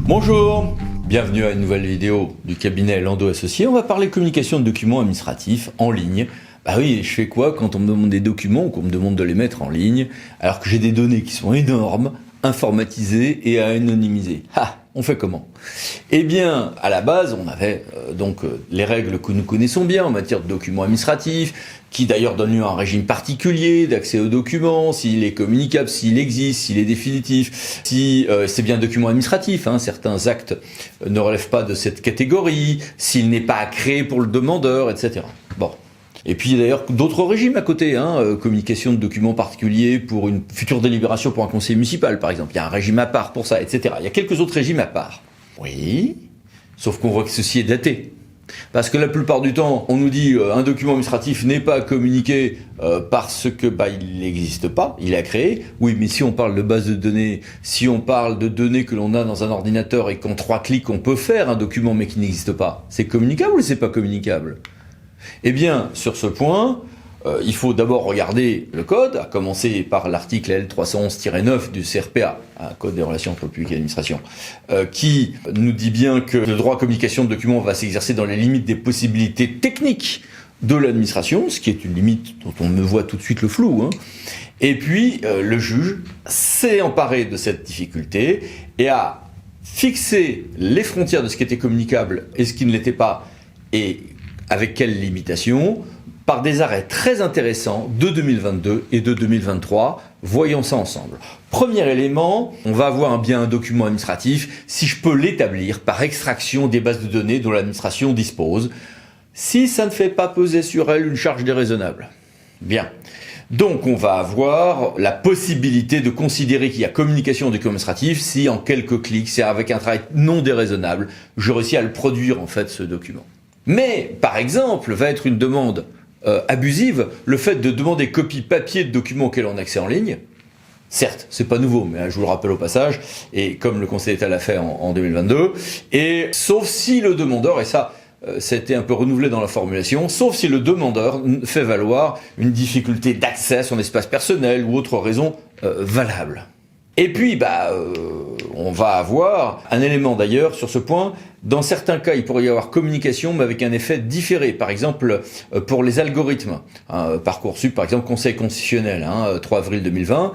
Bonjour, bienvenue à une nouvelle vidéo du cabinet Lando Associés. On va parler communication de documents administratifs en ligne. Bah oui, je fais quoi quand on me demande des documents ou qu'on me demande de les mettre en ligne alors que j'ai des données qui sont énormes, informatisées et à anonymiser. On fait comment? Eh bien, à la base, on avait les règles que nous connaissons bien en matière de documents administratifs, qui d'ailleurs donnent lieu à un régime particulier d'accès aux documents, s'il est communicable, s'il existe, s'il est définitif, si c'est bien un document administratif, certains actes ne relèvent pas de cette catégorie, s'il n'est pas créé pour le demandeur, etc. Bon. Et puis d'ailleurs d'autres régimes à côté, communication de documents particuliers pour une future délibération pour un conseil municipal par exemple, il y a un régime à part pour ça, etc. Il y a quelques autres régimes à part. Oui, sauf qu'on voit que ceci est daté. Parce que la plupart du temps, on nous dit un document administratif n'est pas communiqué parce que il n'existe pas, il est créé. Oui, mais si on parle de base de données, si on parle de données que l'on a dans un ordinateur et qu'en 3 clics on peut faire un document mais qui n'existe pas, c'est communicable ou c'est pas communicable? Eh bien, sur ce point, il faut d'abord regarder le code, à commencer par l'article L311-9 du CRPA, un code des relations entre le public et l'administration, qui nous dit bien que le droit à communication de documents va s'exercer dans les limites des possibilités techniques de l'administration, ce qui est une limite dont on me voit tout de suite le flou. Et puis, le juge s'est emparé de cette difficulté et a fixé les frontières de ce qui était communicable et ce qui ne l'était pas, et avec quelles limitations, par des arrêts très intéressants de 2022 et de 2023. Voyons ça ensemble. Premier élément, on va avoir un document administratif si je peux l'établir par extraction des bases de données dont l'administration dispose, si ça ne fait pas peser sur elle une charge déraisonnable. Bien. Donc on va avoir la possibilité de considérer qu'il y a communication de document administratif si en quelques clics, c'est avec un travail non déraisonnable, je réussis à le produire en fait ce document. Mais, par exemple, va être une demande abusive, le fait de demander copie papier de documents auxquels on a accès en ligne. Certes, c'est pas nouveau, mais je vous le rappelle au passage, et comme le Conseil d'État l'a fait en 2022, et sauf si le demandeur, et ça a été un peu renouvelé dans la formulation, sauf si le demandeur fait valoir une difficulté d'accès à son espace personnel ou autre raison valable. Et puis, on va avoir un élément d'ailleurs sur ce point. Dans certains cas, il pourrait y avoir communication, mais avec un effet différé. Par exemple, pour les algorithmes. Parcoursup, par exemple, Conseil constitutionnel, 3 avril 2020.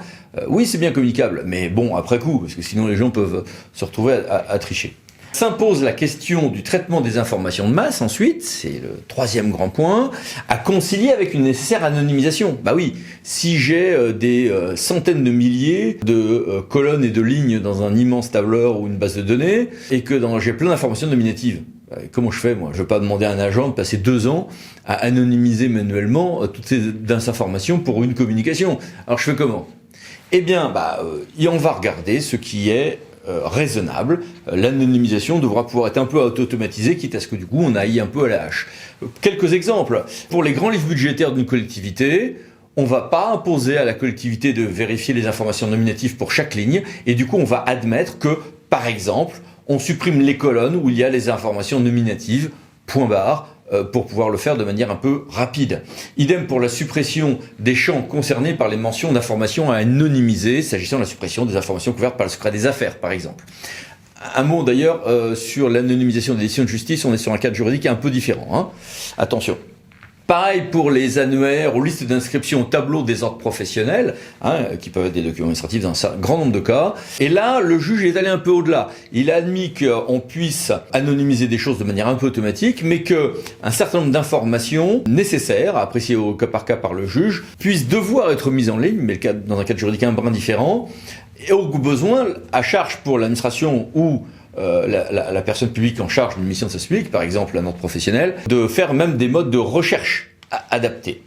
Oui, c'est bien communicable, mais bon, après coup, parce que sinon les gens peuvent se retrouver à tricher. S'impose la question du traitement des informations de masse, ensuite, c'est le troisième grand point, à concilier avec une nécessaire anonymisation. Oui, si j'ai des centaines de milliers de colonnes et de lignes dans un immense tableur ou une base de données, et que j'ai plein d'informations nominatives, comment je fais, moi? Je ne vais pas demander à un agent de passer 2 ans à anonymiser manuellement toutes ces informations pour une communication. Alors je fais comment? Eh bien, on va regarder ce qui est raisonnable. L'anonymisation devra pouvoir être un peu automatisée, quitte à ce que du coup on aille un peu à la hache. Quelques exemples. Pour les grands livres budgétaires d'une collectivité, on ne va pas imposer à la collectivité de vérifier les informations nominatives pour chaque ligne, et du coup on va admettre que, par exemple, on supprime les colonnes où il y a les informations nominatives, point barre, pour pouvoir le faire de manière un peu rapide. Idem pour la suppression des champs concernés par les mentions d'informations à anonymiser, s'agissant de la suppression des informations couvertes par le secret des affaires, par exemple. Un mot d'ailleurs sur l'anonymisation des décisions de justice, on est sur un cadre juridique un peu différent. Attention. Pareil pour les annuaires ou listes d'inscription au tableau des ordres professionnels, qui peuvent être des documents administratifs dans un grand nombre de cas. Et là, le juge est allé un peu au-delà. Il a admis qu'on puisse anonymiser des choses de manière un peu automatique, mais qu'un certain nombre d'informations nécessaires, appréciées au cas par cas par le juge, puissent devoir être mises en ligne, mais dans un cadre juridique un brin différent, et au besoin, à charge pour l'administration ou la personne publique en charge d'une mission de service public, par exemple un ordre professionnel, de faire même des modes de recherche adaptés.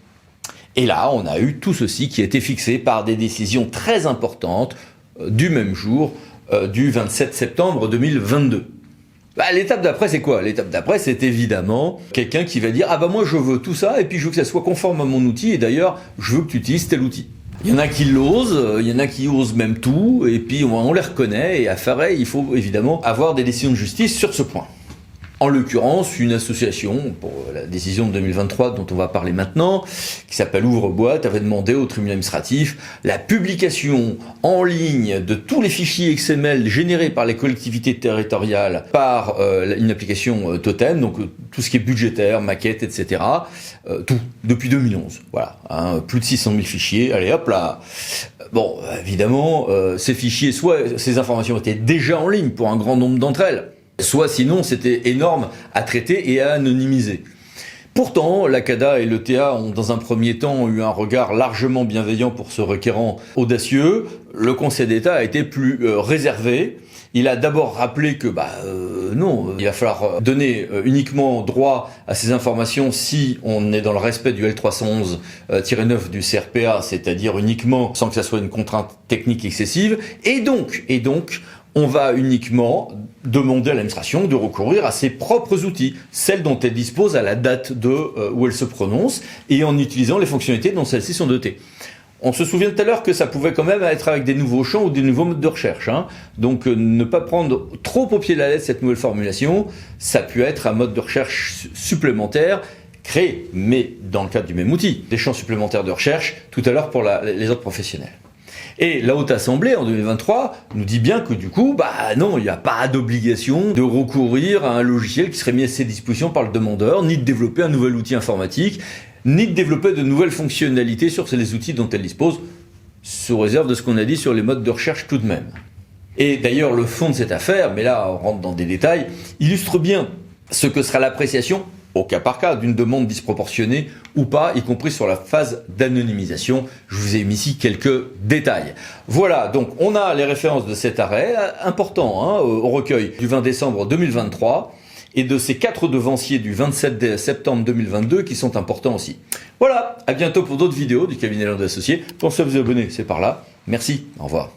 Et là, on a eu tout ceci qui a été fixé par des décisions très importantes du même jour, du 27 septembre 2022. L'étape d'après, c'est quoi? L'étape d'après, c'est évidemment quelqu'un qui va dire « moi je veux tout ça, et puis je veux que ça soit conforme à mon outil, et d'ailleurs, je veux que tu utilises tel outil ». Il y en a qui l'osent, il y en a qui osent même tout, et puis on les reconnaît, et à faire, il faut évidemment avoir des décisions de justice sur ce point. En l'occurrence, une association, pour la décision de 2023 dont on va parler maintenant, qui s'appelle Ouvre-Boîte, avait demandé au tribunal administratif la publication en ligne de tous les fichiers XML générés par les collectivités territoriales par une application Totem, donc tout ce qui est budgétaire, maquette, etc. Tout, depuis 2011. Voilà, hein, plus de 600 000 fichiers, allez hop là. Bon, évidemment, ces fichiers, soit ces informations étaient déjà en ligne pour un grand nombre d'entre elles, soit sinon c'était énorme à traiter et à anonymiser. Pourtant, la CADA et l'ETA ont dans un premier temps eu un regard largement bienveillant pour ce requérant audacieux. Le Conseil d'État a été plus réservé. Il a d'abord rappelé que non, il va falloir donner uniquement droit à ces informations si on est dans le respect du L311-9 du CRPA, c'est-à-dire uniquement sans que ça soit une contrainte technique excessive. Et donc, on va uniquement demander à l'administration de recourir à ses propres outils, celles dont elle dispose à la date où elle se prononce, et en utilisant les fonctionnalités dont celles-ci sont dotées. On se souvient tout à l'heure que ça pouvait quand même être avec des nouveaux champs ou des nouveaux modes de recherche. Donc ne pas prendre trop au pied de la lettre cette nouvelle formulation, ça peut être un mode de recherche supplémentaire créé, mais dans le cadre du même outil. Des champs supplémentaires de recherche, tout à l'heure pour les autres professionnels. Et la Haute Assemblée, en 2023, nous dit bien que du coup, non, il n'y a pas d'obligation de recourir à un logiciel qui serait mis à ses dispositions par le demandeur, ni de développer un nouvel outil informatique, ni de développer de nouvelles fonctionnalités sur les outils dont elle dispose, sous réserve de ce qu'on a dit sur les modes de recherche tout de même. Et d'ailleurs, le fond de cette affaire, mais là on rentre dans des détails, illustre bien ce que sera l'appréciation au cas par cas d'une demande disproportionnée ou pas, y compris sur la phase d'anonymisation. Je vous ai mis ici quelques détails. Voilà, donc on a les références de cet arrêt, important au recueil du 20 décembre 2023, et de ces 4 devanciers du 27 septembre 2022 qui sont importants aussi. Voilà, à bientôt pour d'autres vidéos du cabinet Landau Associés. Pensez à vous abonner, c'est par là. Merci, au revoir.